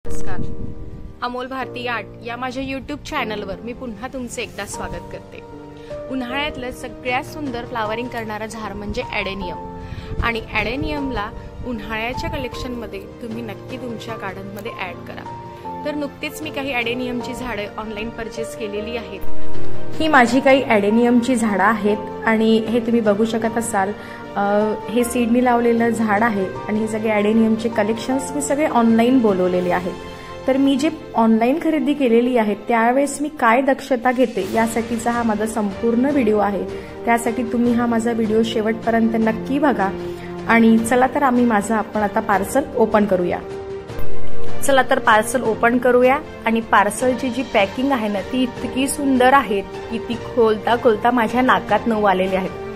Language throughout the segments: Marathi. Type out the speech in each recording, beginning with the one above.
नमस्कार. अमोल भारती आर्ट या माझ्या यूट्यूब चॅनलवर मी पुन्हा तुमचे एकदा स्वागत करते. उन्हाळ्यातलं सगळ्यात सुंदर फ्लावरिंग करणारा झाड म्हणजे ॲडेनियम आणि ॲडेनियमला उन्हाळ्याच्या कलेक्शनमध्ये तुम्ही नक्की तुमच्या गार्डनमध्ये ॲड करा. तर नुकतेच मी काही ॲडेनियमची झाडे ऑनलाईन परचेस केलेली आहेत. ही माझी काही ॲडेनियमची झाडं आहेत आणि हे तुम्ही बघू शकत असाल. हे सीडनी लावलेलं झाड आहे आणि हे सगळे ॲडेनियमचे कलेक्शन्स मी सगळे ऑनलाईन बोलवलेले आहेत. तर मी जे ऑनलाईन खरेदी केलेली आहे त्यावेळेस मी काय दक्षता घेते यासाठीचा हा माझा संपूर्ण व्हिडिओ आहे. त्यासाठी तुम्ही हा माझा व्हिडिओ शेवटपर्यंत नक्की बघा. आणि चला तर आपण आता पार्सल ओपन करूया. चला तर पार्सल ओपन करूया. आणि पार्सलची जी पॅकिंग आहे ना ती इतकी सुंदर आहे की ती खोलता खोलता माझ्या नाकात नऊ आलेली आहेत.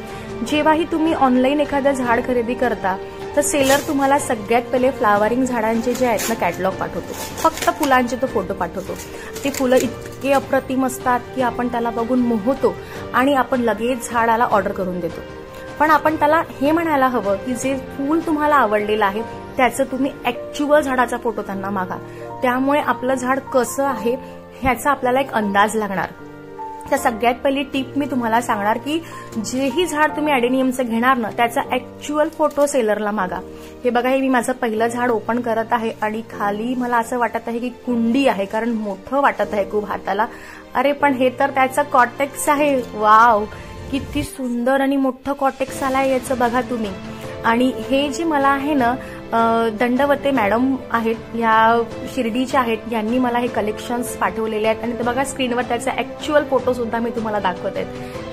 जेव्हाही तुम्ही ऑनलाईन एखादं झाड खरेदी करता तर सेलर तुम्हाला सगळ्यात पहिले फ्लावरिंग झाडांचे जे आहेत ना कॅटलॉग पाठवतो. फक्त फुलांचे तो फोटो पाठवतो. ते फुलं इतके अप्रतिम असतात की आपण त्याला बघून मोहतो आणि आपण लगेच झाडाला ऑर्डर करून देतो. पण आपण त्याला हे म्हणायला हवं की जे फूल तुम्हाला आवडलेलं आहे त्याचं तुम्ही ऍक्च्युअल झाडाचा फोटो त्यांना मागा. त्यामुळे आपलं झाड कसं आहे ह्याचा आपल्याला एक अंदाज लागणार. तर सगळ्यात पहिली टिप मी तुम्हाला सांगणार की जेही झाड तुम्ही ॲडेनियमचं घेणार ना त्याचा ऍक्च्युअल फोटो सेलरला मागा. हे बघा, हे मी माझं पहिलं झाड ओपन करत आहे आणि खाली मला असं वाटत आहे की कुंडी आहे कारण मोठं वाटत आहे खूप हाताला. अरे पण हे तर त्याचं कॉटेक्स आहे. वाव, किती सुंदर आणि मोठं कॉटेक्स आलाय याचं बघा तुम्ही. आणि हे जे मला आहे ना दंडवते मॅडम आहेत, ह्या शिर्डीच्या आहेत, यांनी मला हे कलेक्शन्स पाठवलेले आहेत. आणि ते बघा स्क्रीनवर त्याचा ऍक्च्युअल फोटो सुद्धा मी तुम्हाला दाखवत आहे.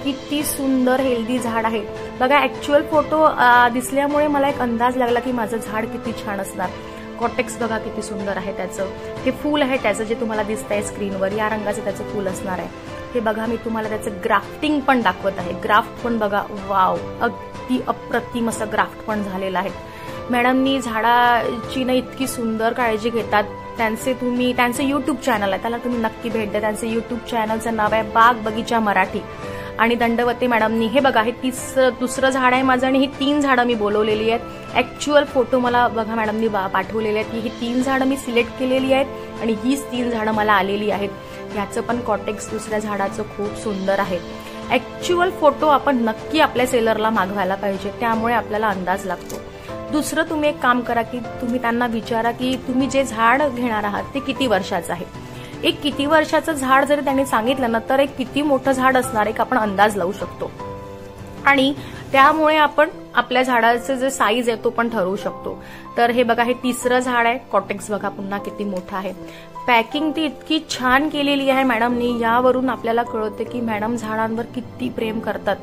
किती सुंदर हेल्दी झाड आहे बघा. ऍक्च्युअल फोटो दिसल्यामुळे मला एक अंदाज लागला की माझं झाड किती छान असणार. कॉटेक्स बघा किती सुंदर आहे त्याचं. हे फूल आहे त्याचं जे तुम्हाला दिसतंय स्क्रीनवर, या रंगाचं त्याचं फूल असणार आहे. हे बघा मी तुम्हाला त्याचं ग्राफ्टिंग पण दाखवत आहे. ग्राफ्ट पण बघा, वाव, अगदी अप्रतिम असं ग्राफ्ट पण झालेलं आहे. मॅडमनी झाडाची ना इतकी सुंदर काळजी घेतात. त्यांचं युट्यूब चॅनल आहे, त्याला तुम्ही नक्की भेट द्या. त्यांचं युट्यूब चॅनलचं नाव आहे बाग बगीचा मराठी. आणि दंडवते मॅडमनी हे बघा, हे दुसरं झाड आहे माझं आणि ही 3 झाडं मी बोलवलेली आहेत. ऍक्च्युअल फोटो मला बघा मॅडमनी पाठवलेले आहेत की ही 3 झाडं मी सिलेक्ट केलेली आहेत आणि हीच 3 झाडं मला आलेली आहेत. याचं पण कॉटेक्स दुसऱ्या झाडाचं खूप सुंदर आहे. ऍक्च्युअल फोटो आपण नक्की आपल्या सेलरला मागवायला पाहिजे, त्यामुळे आपल्याला अंदाज लागतो. दुसरं तुम्ही एक काम करा की तुम्ही त्यांना विचारा की तुम्ही जे झाड घेणार आहात ते किती वर्षाचं आहे. एक किती वर्षाचं झाड जरी त्यांनी सांगितलं ना तर एक किती मोठं झाड असणार एक आपण अंदाज लावू शकतो. आणि त्यामुळे आपण आपल्या झाडाचं जे साईज आहे तो पण ठरवू शकतो. तर हे बघा, हे 3रं झाड आहे. कॉटेक्स बघा पुन्हा किती मोठं आहे. पॅकिंग ती इतकी छान केलेली आहे मॅडमनी. यावरून आपल्याला कळतं की मॅडम झाडांवर किती प्रेम करतात.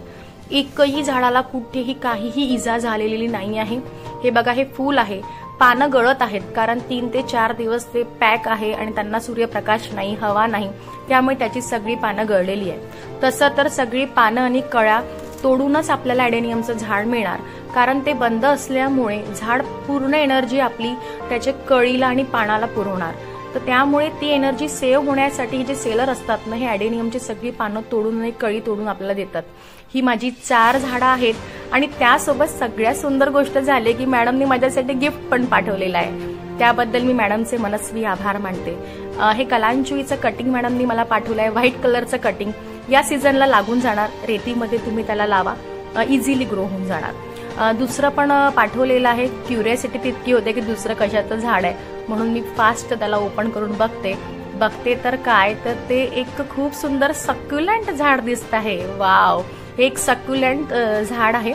एकही झाडाला कुठेही काहीही इजा झालेली नाही आहे. हे बघा, हे फूल आहे. पानं गळत आहेत कारण 3 ते 4 दिवस ते पॅक आहे आणि त्यांना सूर्यप्रकाश नाही, हवा नाही, त्यामुळे त्याची सगळी पानं गळलेली आहे. तसं तर सगळी पानं आणि कळ्या तोडूनच आपल्याला ॲडेनियमचं झाड मिळणार कारण ते बंद असल्यामुळे झाड पूर्ण एनर्जी आपली त्याच्या कळीला आणि पानाला पुरवणार. तर त्यामुळे ती एनर्जी सेव्ह होण्यासाठी जे सेलर असतात ना हे ॲडेनियमची सगळी पानं तोडून आणि कळी तोडून आपल्याला देतात. ही माझी 4 झाडं आहेत. आणि त्यासोबत सगळ्यात सुंदर गोष्ट झाली की मॅडमनी माझ्यासाठी गिफ्ट पण पाठवलेलं आहे. त्याबद्दल मी मॅडमचे मनस्वी आभार मानते. हे कलांचुईचं कटिंग मॅडमनी मला पाठवलं आहे. व्हाईट कलरचं कटिंग या सीझनला लागून जाणार. रेतीमध्ये तुम्ही त्याला लावा, इझिली ग्रो होऊन जाणार. दुसरं पण पाठवलेलं आहे. क्युरियोसिटी तितकी होते की दुसरं कशाचं झाड आहे म्हणून मी फास्ट त्याला ओपन करून बघते तर काय तर ते एक खूप सुंदर सक्युलंट झाड दिसत आहे. वाव, हे एक सक्युलंट झाड आहे.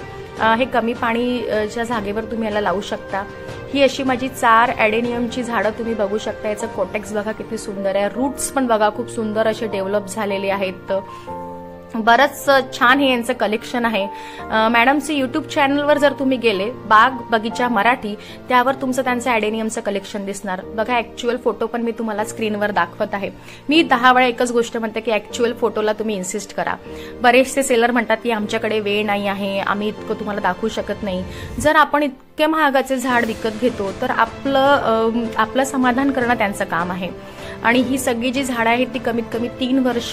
हे कमी पाणीच्या जागेवर तुम्ही याला लावू शकता. ही अशी माझी 4 ॲडेनियमची झाडं तुम्ही बघू शकता. याचं कॉटेक्स बघा किती सुंदर आहे. रूट्स पण बघा खूप सुंदर असे डेव्हलप झालेले आहेत. बरंच छान हे यांचं कलेक्शन आहे. मॅडमचे युट्यूब चॅनलवर जर तुम्ही गेले बाग बगीचा मराठी त्यावर तुमचं त्यांचं ॲडेनियमचं कलेक्शन दिसणार. बघा, ऍक्च्युअल फोटो पण मी तुम्हाला स्क्रीनवर दाखवत आहे. मी 10 वेळा एकच गोष्ट म्हणते की ऍक्च्युअल फोटोला तुम्ही इन्सिस्ट करा. बरेचसे सेलर म्हणतात की आमच्याकडे वेळ नाही आहे, आम्ही इतकं तुम्हाला दाखवू शकत नाही. जर आपण इतके महागाचे झाड विकत घेतो तर आपलं समाधान करणं त्यांचं काम आहे. आणि ही सगळी जी झाडं आहेत ती कमीत कमी 3 वर्ष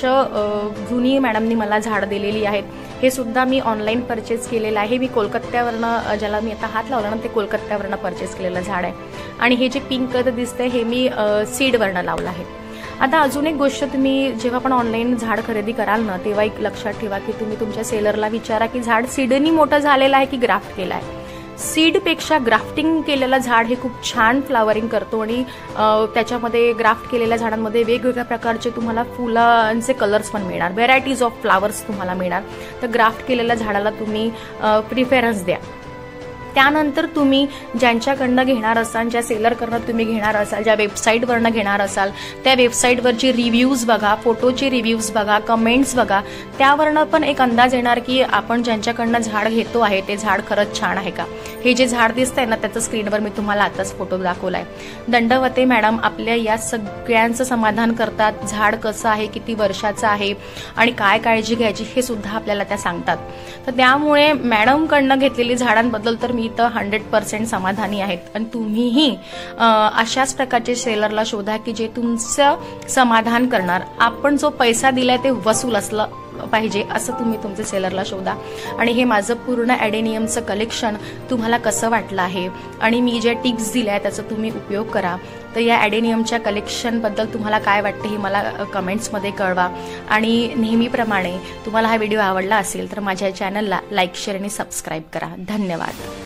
जुनी मॅडमनी मला झाड दिलेली आहेत. हे सुद्धा मी ऑनलाईन परचेस केलेलं आहे. मी कोलकात्यावरनं, ज्याला मी आता हात लावला ना, ते कोलकात्यावरनं परचेस केलेलं झाड आहे. आणि हे जे पिंक कलर दिसतंय हे मी सीडवरनं लावलं आहे. आता अजून एक गोष्ट, तुम्ही जेव्हा पण ऑनलाईन झाड खरेदी कराल ना, तेव्हा एक लक्षात ठेवा की तुम्ही तुमच्या सेलरला विचारा की झाड सीडनी मोठं झालेलं आहे की ग्राफ्ट केलं आहे. सीडपेक्षा ग्राफ्टिंग केलेलं झाड हे खूप छान फ्लावरिंग करतो आणि त्याच्यामध्ये ग्राफ्ट केलेल्या झाडांमध्ये वेगवेगळ्या प्रकारचे तुम्हाला फुलांचे कलर्स पण मिळणार, व्हेरायटीज ऑफ फ्लावर्स तुम्हाला मिळणार. तर ग्राफ्ट केलेल्या झाडाला तुम्ही प्रिफरन्स द्या. त्यानंतर तुम्ही ज्यांच्याकडनं घेणार असाल, ज्या सेलरकडनं तुम्ही घेणार असाल, ज्या वेबसाईटवरनं घेणार असाल, त्या वेबसाईटवरचे रिव्ह्यूज बघा, फोटोचे रिव्ह्यूज बघा, कमेंट्स बघा. त्यावरनं पण एक अंदाज येणार की आपण ज्यांच्याकडनं झाड घेतो आहे ते झाड खरंच छान आहे का. हे जे झाड दिसतंय ना, त्याचं स्क्रीनवर मी तुम्हाला आताच फोटो दाखवलाय. दंडवते मॅडम आपल्या या सगळ्यांचं समाधान करतात. झाड कसं आहे, किती वर्षाचं आहे आणि काय काळजी घ्यायची हे सुद्धा आपल्याला त्या सांगतात. तर त्यामुळे मॅडमकडनं घेतलेली झाडांबद्दल तर मी तर 100% समाधानी आहेत. आणि तुम्हीही अशाच प्रकारचे सेलरला शोधा की जे तुमचं समाधान करणार. आपण जो पैसा दिलाय ते वसूल असलं पाहिजे असं तुम्ही तुमचे सेलरला शोधा. आणि हे माझं पूर्ण ॲडेनियमचं कलेक्शन तुम्हाला कसं वाटलं आहे आणि मी जे टिप्स दिल्या त्याचा तुम्ही उपयोग करा. तर या ॲडेनियमच्या कलेक्शनबद्दल तुम्हाला काय वाटतं हे मला कमेंट्समध्ये कळवा. आणि नेहमीप्रमाणे तुम्हाला हा व्हिडिओ आवडला असेल तर माझ्या चॅनलला लाईक, शेअर आणि सबस्क्राईब करा. धन्यवाद.